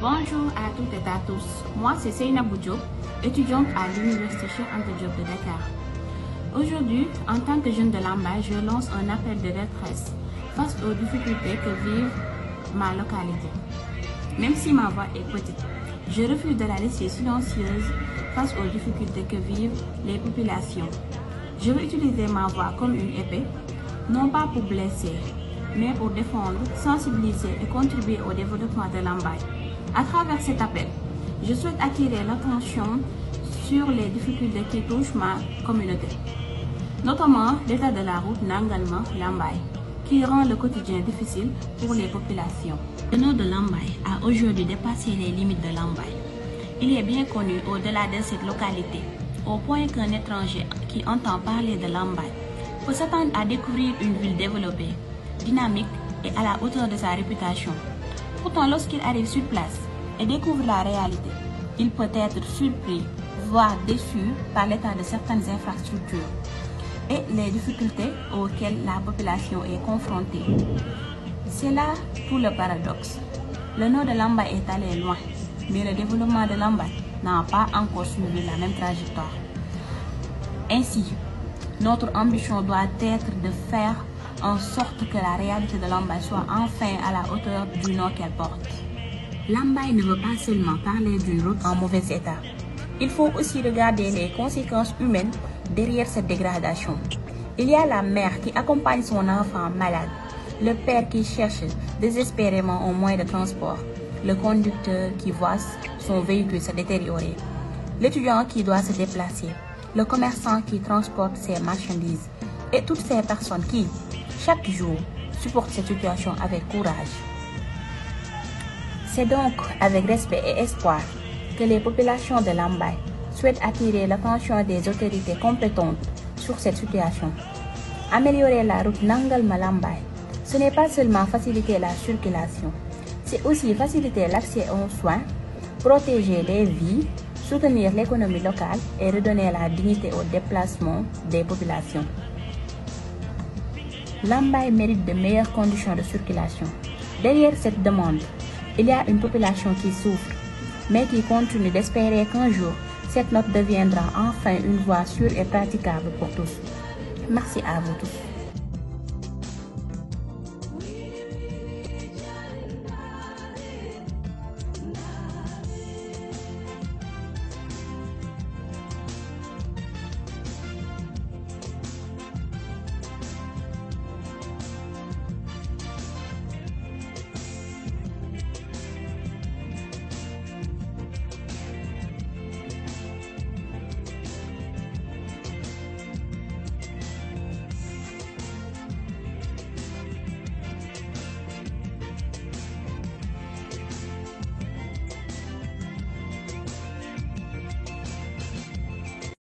Bonjour à toutes et à tous. Moi, c'est Seynabou Diop, étudiante à l'Université Cheikh Anta Diop de Dakar. Aujourd'hui, en tant que jeune de Lambaye, je lance un appel de détresse face aux difficultés que vive ma localité. Même si ma voix est petite, je refuse de la laisser silencieuse face aux difficultés que vivent les populations. Je veux utiliser ma voix comme une épée, non pas pour blesser, mais pour défendre, sensibiliser et contribuer au développement de Lambaye. À travers cet appel, je souhaite attirer l'attention sur les difficultés qui touchent ma communauté, notamment l'état de la route Nangalma-Lambaye, qui rend le quotidien difficile pour les populations. Le nom de Lambaye a aujourd'hui dépassé les limites de Lambaye. Il est bien connu au-delà de cette localité, au point qu'un étranger qui entend parler de Lambaye peut s'attendre à découvrir une ville développée, dynamique et à la hauteur de sa réputation. Pourtant, lorsqu'il arrive sur place et découvre la réalité, il peut être surpris, voire déçu par l'état de certaines infrastructures et les difficultés auxquelles la population est confrontée. C'est là tout le paradoxe. Le nord de Lambaye est allé loin, mais le développement de Lambaye n'a pas encore suivi la même trajectoire. Ainsi, notre ambition doit être de faire en sorte que la réalité de Lambaye soit enfin à la hauteur du nom qu'elle porte. Lambaye ne veut pas seulement parler d'une route en mauvais état. Il faut aussi regarder les conséquences humaines derrière cette dégradation. Il y a la mère qui accompagne son enfant malade, le père qui cherche désespérément un moyen de transport, le conducteur qui voit son véhicule se détériorer, l'étudiant qui doit se déplacer, le commerçant qui transporte ses marchandises et toutes ces personnes qui, chaque jour, supportent cette situation avec courage. C'est donc avec respect et espoir que les populations de Lambaye souhaitent attirer l'attention des autorités compétentes sur cette situation. Améliorer la route Nangalma-Lambaye, ce n'est pas seulement faciliter la circulation, c'est aussi faciliter l'accès aux soins, protéger les vies, soutenir l'économie locale et redonner la dignité au déplacement des populations. Lambaye mérite de meilleures conditions de circulation. Derrière cette demande, il y a une population qui souffre, mais qui continue d'espérer qu'un jour, cette note deviendra enfin une voie sûre et praticable pour tous. Merci à vous tous.